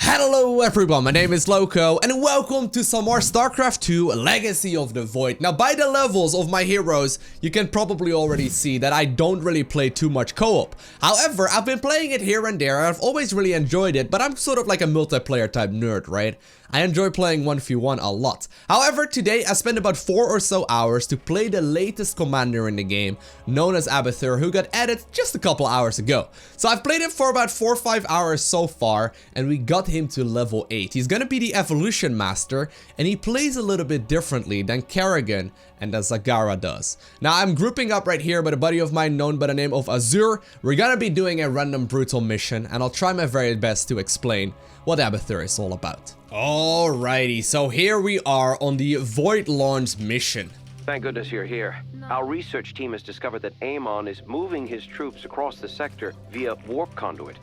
Hello everyone, my name is Lowko and welcome to some more StarCraft 2 Legacy of the Void. Now by the levels of my heroes, you can probably already see that I don't really play too much co-op. However, I've been playing it here and there, I've always really enjoyed it, but I'm sort of like a multiplayer type nerd, right? I enjoy playing 1v1 a lot. However, today I spent about 4 or so hours to play the latest commander in the game, known as Abathur, who got added just a couple hours ago. So I've played him for about 4 or 5 hours so far, and we got him to level 8. He's gonna be the evolution master, and he plays a little bit differently than Kerrigan and as Zagara does. Now I'm grouping up right here with a buddy of mine known by the name of Abathur. We're gonna be doing a random brutal mission, and I'll try my very best to explain what Abathur is all about. Alrighty, so here we are on the Void Launch mission. Thank goodness you're here. Our research team has discovered that Amon is moving his troops across the sector via warp conduit.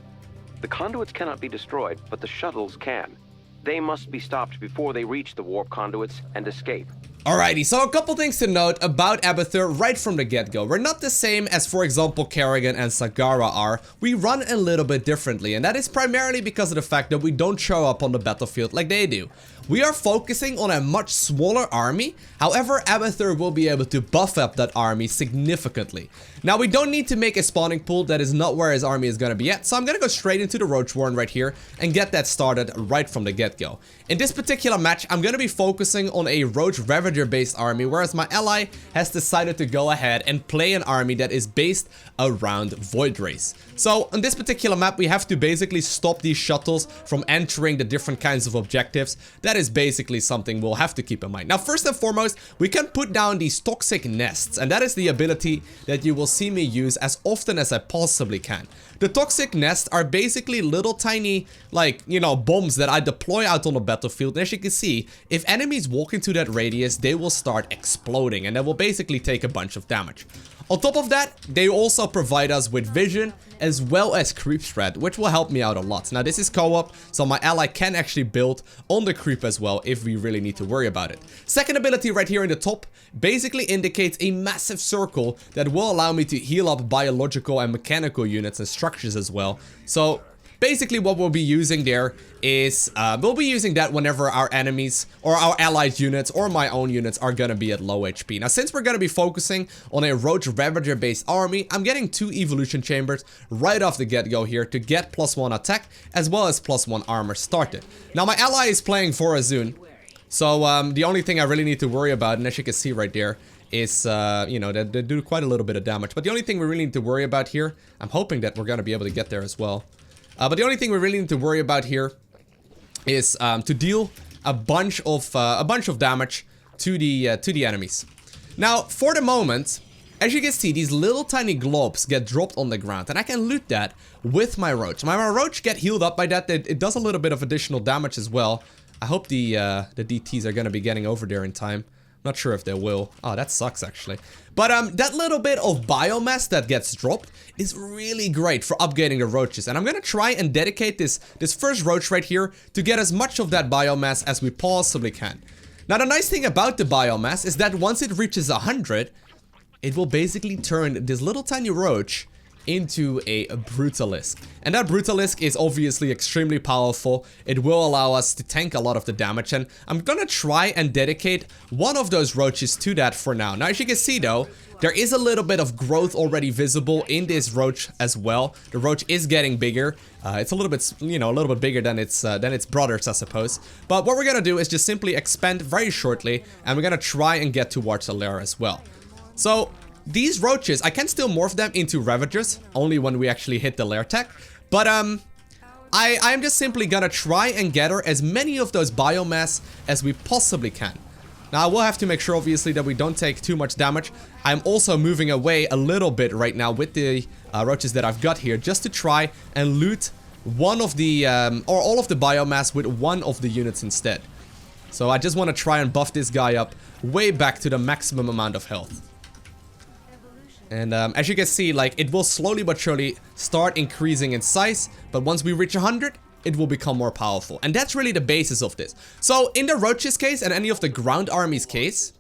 The conduits cannot be destroyed, but the shuttles can. They must be stopped before they reach the warp conduits and escape. Alrighty, so a couple things to note about Abathur right from the get-go. We're not the same as, for example, Kerrigan and Zagara are. We run a little bit differently, and that is primarily because of the fact that we don't show up on the battlefield like they do. We are focusing on a much smaller army, however, Abathur will be able to buff up that army significantly. Now, we don't need to make a spawning pool, that is not where his army is going to be at, so I'm going to go straight into the Roach Warren right here and get that started right from the get-go. In this particular match, I'm going to be focusing on a Roach Ravager based army, whereas my ally has decided to go ahead and play an army that is based around Void Rays. So on this particular map, we have to basically stop these shuttles from entering the different kinds of objectives. That is basically something we'll have to keep in mind. Now, first and foremost, we can put down these toxic nests, and that is the ability that you will see me use as often as I possibly can. The toxic nests are basically little tiny, like, you know, bombs that I deploy out on the battlefield. And as you can see, if enemies walk into that radius, they will start exploding, and that will basically take a bunch of damage. On top of that, they also provide us with vision as well as creep spread, which will help me out a lot. Now, this is co-op, so my ally can actually build on the creep as well if we really need to worry about it. Second ability right here in the top basically indicates a massive circle that will allow me to heal up biological and mechanical units and structures as well. So basically what we'll be using there is, we'll be using that whenever our enemies or our allied units or my own units are gonna be at low HP. Now, since we're gonna be focusing on a Roach Ravager based army, I'm getting 2 evolution chambers right off the get-go here to get +1 attack as well as +1 armor started. Now, my ally is playing for Azun, so the only thing I really need to worry about, and as you can see right there, is, you know, they do quite a little bit of damage. But the only thing we really need to worry about here, I'm hoping that we're gonna be able to get there as well. But the only thing we really need to worry about here is to deal a bunch of damage to the enemies. Now, for the moment, as you can see, these little tiny globs get dropped on the ground, and I can loot that with my Roach. My Roach get healed up by that. It does a little bit of additional damage as well. I hope the DTs are gonna be getting over there in time. Not sure if they will. Oh, that sucks actually. But that little bit of biomass that gets dropped is really great for upgrading the roaches. And I'm gonna try and dedicate this first roach right here to get as much of that biomass as we possibly can. Now, the nice thing about the biomass is that once it reaches 100, it will basically turn this little tiny roach into a Brutalisk. And that Brutalisk is obviously extremely powerful. It will allow us to tank a lot of the damage, and I'm gonna try and dedicate one of those roaches to that for now. Now, as you can see though, there is a little bit of growth already visible in this roach as well. The roach is getting bigger. It's a little bit, you know, a little bit bigger than its brothers, I suppose. But what we're gonna do is just simply expand very shortly, and we're gonna try and get towards the lair as well. So these roaches, I can still morph them into Ravagers, only when we actually hit the lair tech. But I'm just simply gonna try and gather as many of those biomass as we possibly can. Now, I will have to make sure, obviously, that we don't take too much damage. I'm also moving away a little bit right now with the roaches that I've got here, just to try and loot one of the, or all of the biomass with one of the units instead. So I just want to try and buff this guy up way back to the maximum amount of health. And as you can see, like, it will slowly but surely start increasing in size, but once we reach 100, it will become more powerful. And that's really the basis of this. So in the Roach's case and any of the ground army's case,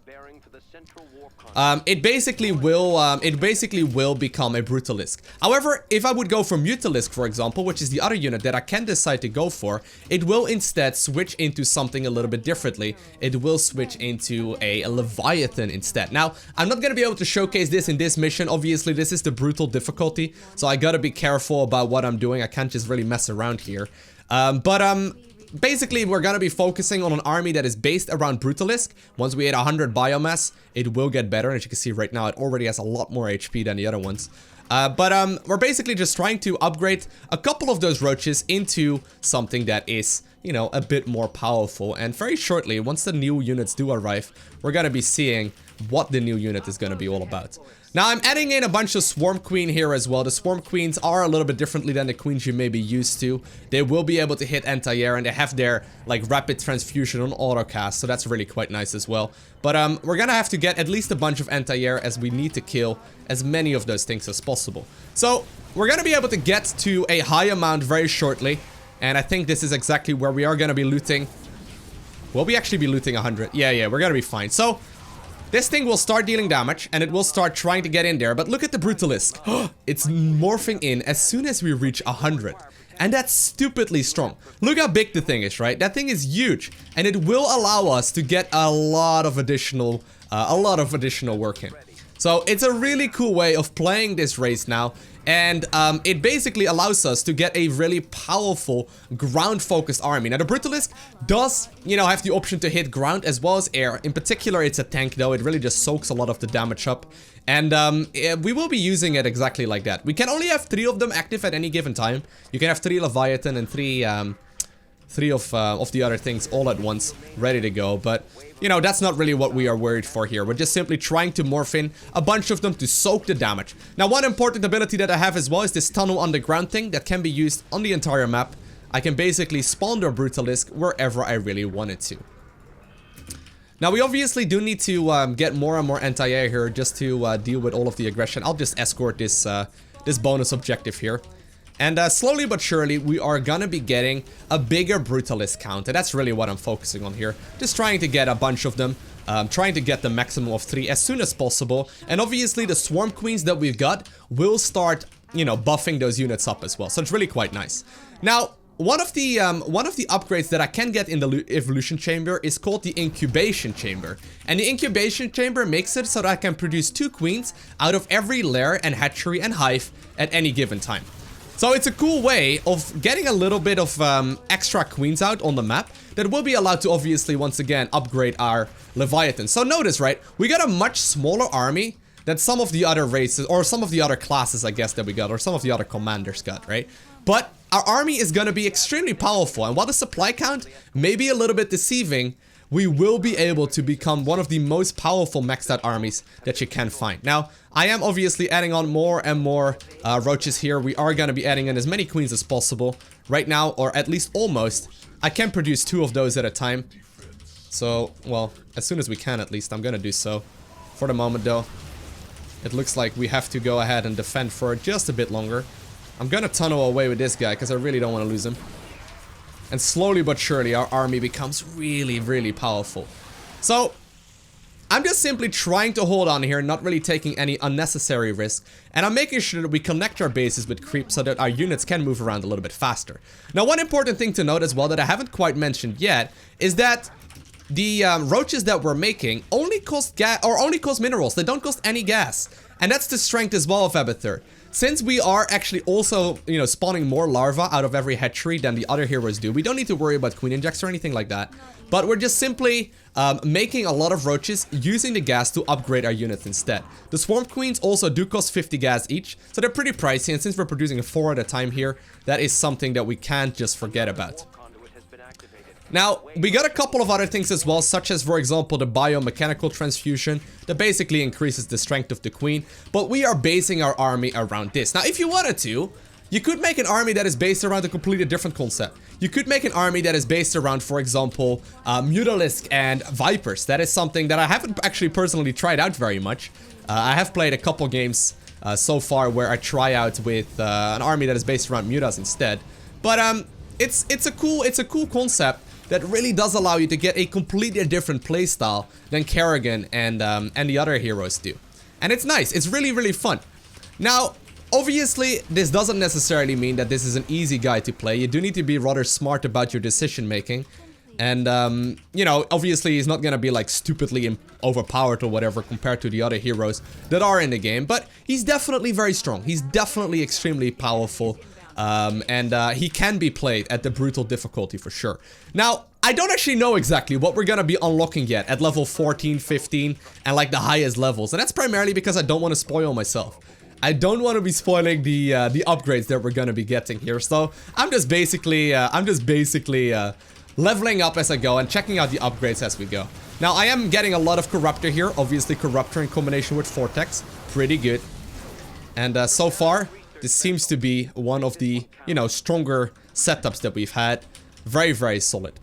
it basically will become a Brutalisk. However, if I would go for Mutalisk, for example, which is the other unit that I can decide to go for, it will instead switch into something a little bit differently. It will switch into a Leviathan instead. Now, I'm not gonna be able to showcase this in this mission. Obviously, this is the brutal difficulty, so I gotta be careful about what I'm doing. I can't just really mess around here. Basically, we're gonna be focusing on an army that is based around Brutalisk. Once we hit 100 biomass, it will get better. As you can see right now, it already has a lot more HP than the other ones. We're basically just trying to upgrade a couple of those roaches into something that is, you know, a bit more powerful. And very shortly, once the new units do arrive, we're gonna be seeing what the new unit is gonna be all about. Now, I'm adding in a bunch of Swarm Queen here as well. The Swarm Queens are a little bit differently than the queens you may be used to. They will be able to hit anti-air, and they have their, like, rapid transfusion on autocast, so that's really quite nice as well. But, we're gonna have to get at least a bunch of anti-air, as we need to kill as many of those things as possible. So, we're gonna be able to get to a high amount very shortly, and I think this is exactly where we are gonna be looting. Will we actually be looting 100? Yeah, we're gonna be fine. So, this thing will start dealing damage, and it will start trying to get in there, but look at the Brutalisk. It's morphing in as soon as we reach 100. And that's stupidly strong. Look how big the thing is, right? That thing is huge, and it will allow us to get a lot of additional work in. So it's a really cool way of playing this race now, and it basically allows us to get a really powerful ground-focused army. Now the Brutalisk does, you know, have the option to hit ground as well as air. In particular, it's a tank though. It really just soaks a lot of the damage up. And we will be using it exactly like that. We can only have 3 of them active at any given time. You can have 3 Leviathan and 3 of the other things all at once, ready to go. But, you know, that's not really what we are worried for here. We're just simply trying to morph in a bunch of them to soak the damage. Now, one important ability that I have as well is this tunnel underground thing that can be used on the entire map. I can basically spawn their Brutalisk wherever I really wanted to. Now, we obviously do need to get more and more anti-air here just to deal with all of the aggression. I'll just escort this, this bonus objective here. And slowly but surely, we are gonna be getting a bigger Brutalisk count. And that's really what I'm focusing on here. Just trying to get a bunch of them. Trying to get the maximum of 3 as soon as possible. And obviously, the Swarm Queens that we've got will start, you know, buffing those units up as well. So it's really quite nice. Now, one of the upgrades that I can get in the evolution chamber is called the incubation chamber. And the incubation chamber makes it so that I can produce 2 queens out of every lair and hatchery and hive at any given time. So it's a cool way of getting a little bit of extra queens out on the map that will be allowed to obviously once again upgrade our Leviathan. So notice, right, we got a much smaller army than some of the other races, or some of the other classes, I guess, that we got, or some of the other commanders got, right? But our army is going to be extremely powerful, and while the supply count may be a little bit deceiving, we will be able to become one of the most powerful maxed out armies that you can find. Now, I am obviously adding on more and more roaches here. We are going to be adding in as many queens as possible. Right now, or at least almost, I can produce 2 of those at a time. So, well, as soon as we can at least, I'm going to do so. For the moment though, it looks like we have to go ahead and defend for just a bit longer. I'm gonna tunnel away with this guy because I really don't want to lose him. And slowly but surely our army becomes really, really powerful. So, I'm just simply trying to hold on here, not really taking any unnecessary risk. And I'm making sure that we connect our bases with creep so that our units can move around a little bit faster. Now, one important thing to note as well that I haven't quite mentioned yet is that the roaches that we're making only cost gas, or only cost minerals. They don't cost any gas. And that's the strength as well of Abathur. Since we are actually also, you know, spawning more larvae out of every hatchery than the other heroes do, we don't need to worry about queen injects or anything like that. But we're just simply making a lot of roaches using the gas to upgrade our units instead. The swarm queens also do cost 50 gas each, so they're pretty pricey, and since we're producing 4 at a time here, that is something that we can't just forget about. Now, we got a couple of other things as well, such as, for example, the biomechanical transfusion that basically increases the strength of the queen, but we are basing our army around this. Now, if you wanted to, you could make an army that is based around a completely different concept. You could make an army that is based around, for example, Brutalisk and Vipers. That is something that I haven't actually personally tried out very much. I have played a couple games so far where I try out with an army that is based around Mutas instead. But it's a cool concept. that really does allow you to get a completely different playstyle than Kerrigan and the other heroes do. And it's nice. It's really, really fun. Now, obviously, this doesn't necessarily mean that this is an easy guide to play. You do need to be rather smart about your decision making. And, you know, obviously he's not gonna be like stupidly overpowered or whatever compared to the other heroes that are in the game. But he's definitely very strong. He's definitely extremely powerful. And he can be played at the brutal difficulty for sure. Now, I don't actually know exactly what we're gonna be unlocking yet at level 14, 15, and like the highest levels. And that's primarily because I don't want to spoil myself. I don't want to be spoiling the upgrades that we're gonna be getting here. So I'm just basically leveling up as I go and checking out the upgrades as we go. Now, I am getting a lot of Corruptor here. Obviously, Corruptor in combination with Vortex. Pretty good. And so far, this seems to be one of the, you know, stronger setups that we've had. Very, very solid.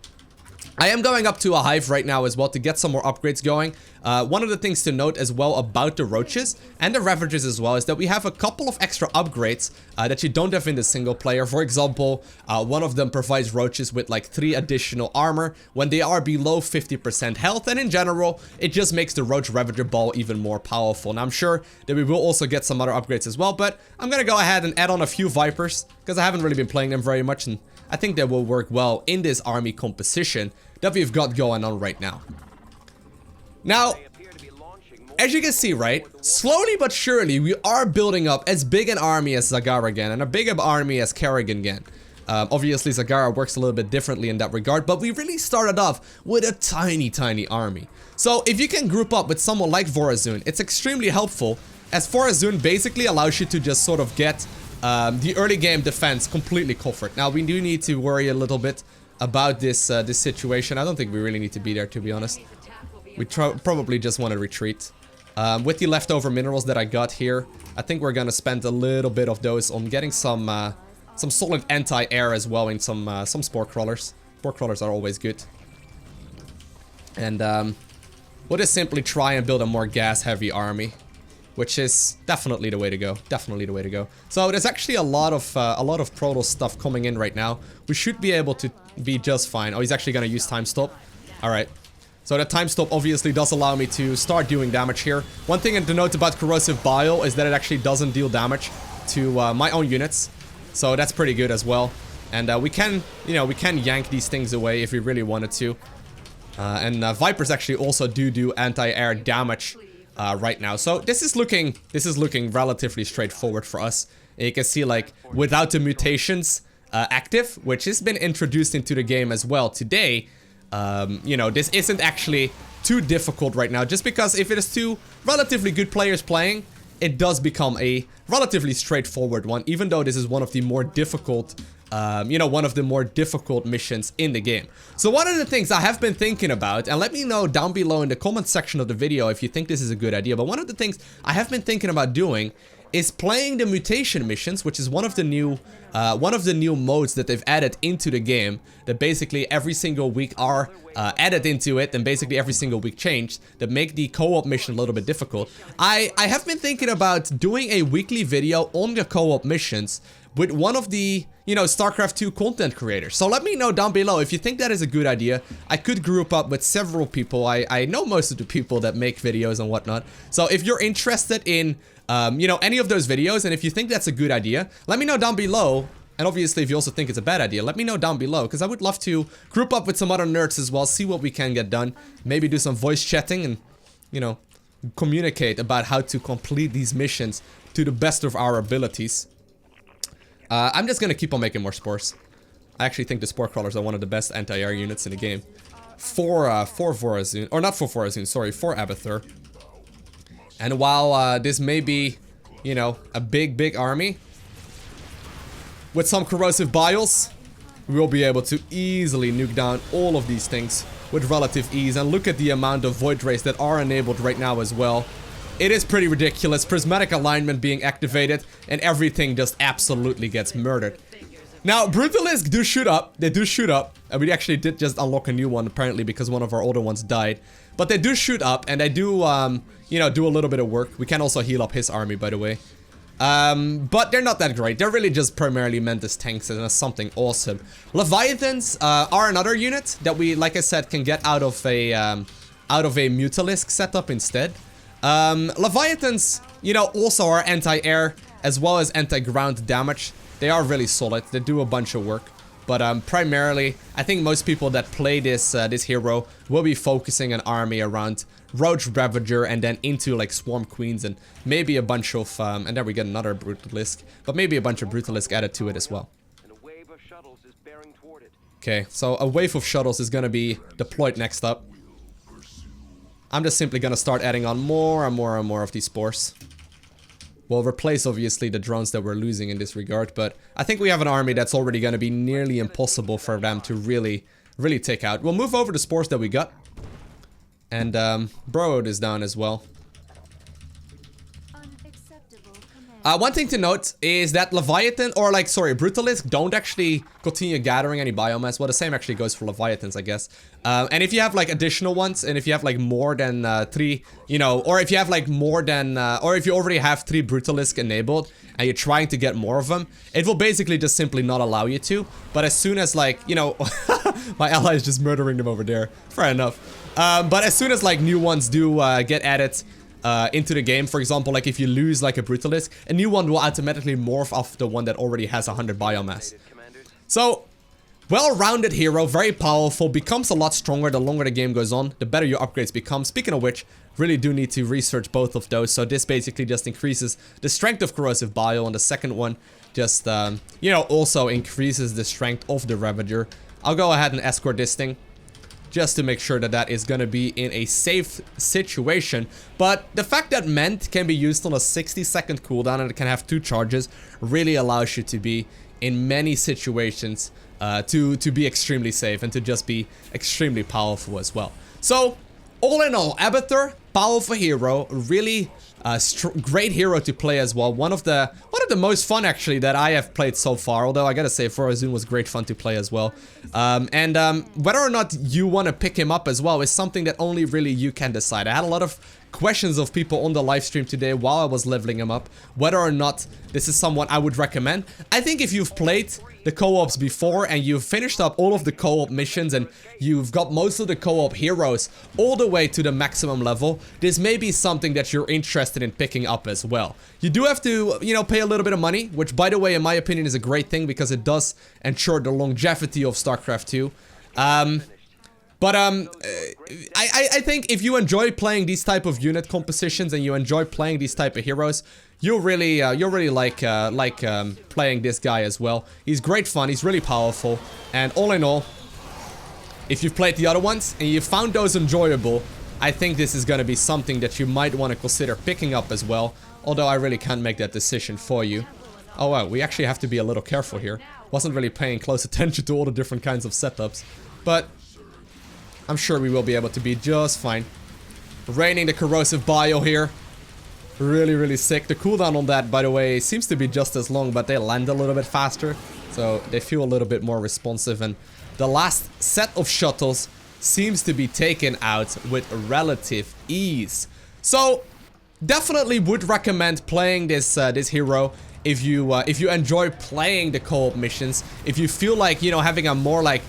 I am going up to a hive right now as well to get some more upgrades going. One of the things to note as well about the roaches and the ravages as well is that we have a couple of extra upgrades that you don't have in the single player. For example, one of them provides roaches with like 3 additional armor when they are below 50% health, and in general it just makes the roach ravager ball even more powerful. And I'm sure that we will also get some other upgrades as well, but I'm gonna go ahead and add on a few vipers because I haven't really been playing them very much, and I think they will work well in this army composition that we've got going on right now. Now, as you can see, right, slowly but surely we are building up as big an army as Zagara again, and a bigger army as Kerrigan again. Obviously Zagara works a little bit differently in that regard, but we really started off with a tiny army. So if you can group up with someone like Vorazun, it's extremely helpful, as Vorazun basically allows you to just sort of get the early game defense completely covered. Now, we do need to worry a little bit about this this situation. I don't think we really need to be there, to be honest. We probably just want to retreat. With the leftover minerals that I got here, I think we're gonna spend a little bit of those on getting some solid anti-air as well in some spore crawlers. Spore crawlers are always good. And we'll just simply try and build a more gas-heavy army, which is definitely the way to go. Definitely the way to go. So there's actually a lot of Proto stuff coming in right now. We should be able to be just fine. Oh, he's actually gonna use time stop. All right. So that time stop obviously does allow me to start doing damage here. One thing to note about corrosive bile is that it actually doesn't deal damage to my own units. So that's pretty good as well. And we can, you know, we can yank these things away if we really wanted to. And Vipers actually also do anti-air damage right now. So this is looking relatively straightforward for us. And you can see, like, without the mutations active, which has been introduced into the game as well today, you know, this isn't actually too difficult right now, just because if it is 2 relatively good players playing, it does become a relatively straightforward one, even though this is one of the more difficult, you know, one of the more difficult missions in the game. So one of the things I have been thinking about, and let me know down below in the comment section of the video if you think this is a good idea, but one of the things I have been thinking about doing is playing the mutation missions, which is one of the new modes that they've added into the game, that basically every single week are added into it, and basically every single week changed, that make the co-op mission a little bit difficult. I have been thinking about doing a weekly video on the co-op missions with one of the, you know, StarCraft 2 content creators. So let me know down below if you think that is a good idea. I could group up with several people. I know most of the people that make videos and whatnot. So if you're interested in you know, any of those videos, and if you think that's a good idea, let me know down below. And obviously, if you also think it's a bad idea, let me know down below, because I would love to group up with some other nerds as well, see what we can get done, maybe do some voice chatting, and, you know, communicate about how to complete these missions to the best of our abilities. I'm just gonna keep on making more spores. I actually think the spore crawlers are one of the best anti-air units in the game. For Vorazun, or not for Vorazun, sorry, for Abathur. And while this may be, you know, a big army, with some corrosive biles, we will be able to easily nuke down all of these things with relative ease. And look at the amount of void rays that are enabled right now as well. It is pretty ridiculous. Prismatic alignment being activated, and everything just absolutely gets murdered. Now, Brutalisk do shoot up. They do shoot up. And we actually did just unlock a new one, apparently, because one of our older ones died. But they do shoot up, and they do, you know, do a little bit of work. We can also heal up his army, by the way. But they're not that great. They're really just primarily meant as tanks and as something awesome. Leviathans are another unit that we, like I said, can get out of a Brutalisk setup instead. Leviathans, you know, also are anti-air as well as anti-ground damage. They are really solid. They do a bunch of work. But primarily, I think most people that play this this hero will be focusing an army around Roach Ravager and then into like Swarm Queens and maybe a bunch of, and then we get another Brutalisk, but maybe a bunch of Brutalisk added to it as well. Okay, so a wave of shuttles is gonna be deployed next up. I'm just simply gonna start adding on more and more and more of these spores. We'll replace, obviously, the drones that we're losing in this regard, but I think we have an army that's already going to be nearly impossible for them to really take out. We'll move over the spores that we got. And, Brood is down as well. One thing to note is that Leviathan, or like, sorry, Brutalisk don't actually continue gathering any biomass. Well, the same actually goes for Leviathans, I guess. And if you have like additional ones, and if you have like more than 3, you know, or if you have like more than, or if you already have 3 Brutalisk enabled, and you're trying to get more of them, it will basically just simply not allow you to. But as soon as like, you know, my ally is just murdering them over there. Fair enough. But as soon as like new ones do get added, into the game, for example, like if you lose like a Brutalisk, a new one will automatically morph off the one that already has 100 biomass. So, well-rounded hero, very powerful, becomes a lot stronger the longer the game goes on, the better your upgrades become. Speaking of which, really do need to research both of those. So this basically just increases the strength of Corrosive Bio, and the second one just, you know, also increases the strength of the Ravager. I'll go ahead and escort this thing, just to make sure that that is gonna be in a safe situation. But the fact that Ment can be used on a 60-second cooldown and it can have 2 charges really allows you to be in many situations to be extremely safe and to just be extremely powerful as well. So, all in all, Abathur, powerful hero, really great hero to play as well. One of the most fun actually that I have played so far. Although I gotta say, Forazun was great fun to play as well. Whether or not you want to pick him up as well is something that only really you can decide. I had a lot of questions of people on the live stream today while I was leveling him up, whether or not this is someone I would recommend. I think if you've played the co-ops before and you've finished up all of the co-op missions and you've got most of the co-op heroes all the way to the maximum level, this may be something that you're interested in picking up as well. You do have to, you know, pay a little bit of money, which by the way, in my opinion, is a great thing because it does ensure the longevity of StarCraft 2. I think if you enjoy playing these type of unit compositions and you enjoy playing these type of heroes, you'll really like playing this guy as well. He's great fun, he's really powerful, and all in all, if you've played the other ones and you found those enjoyable, I think this is gonna be something that you might want to consider picking up as well, although I really can't make that decision for you. Oh wow, we actually have to be a little careful here. Wasn't really paying close attention to all the different kinds of setups, but I'm sure we will be able to be just fine. Raining the Corrosive Bio here. Really sick. The cooldown on that, by the way, seems to be just as long, but they land a little bit faster. So they feel a little bit more responsive. And the last set of shuttles seems to be taken out with relative ease. So definitely would recommend playing this this hero if you enjoy playing the co-op missions. If you feel like, you know, having a more like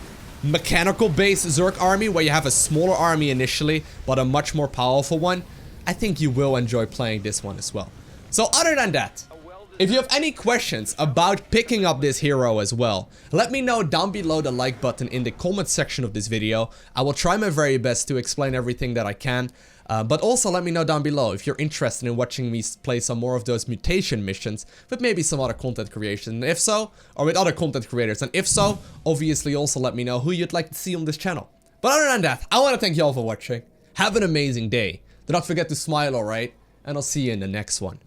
mechanical based Zerg army where you have a smaller army initially but a much more powerful one, I think you will enjoy playing this one as well. So other than that, if you have any questions about picking up this hero as well, let me know down below the like button in the comment section of this video. I will try my very best to explain everything that I can. But also let me know down below if you're interested in watching me play some more of those mutation missions with maybe some other content creation, and if so, or with other content creators, and if so, obviously also let me know who you'd like to see on this channel. But other than that, I want to thank you all for watching. Have an amazing day. Do not forget to smile, alright? And I'll see you in the next one.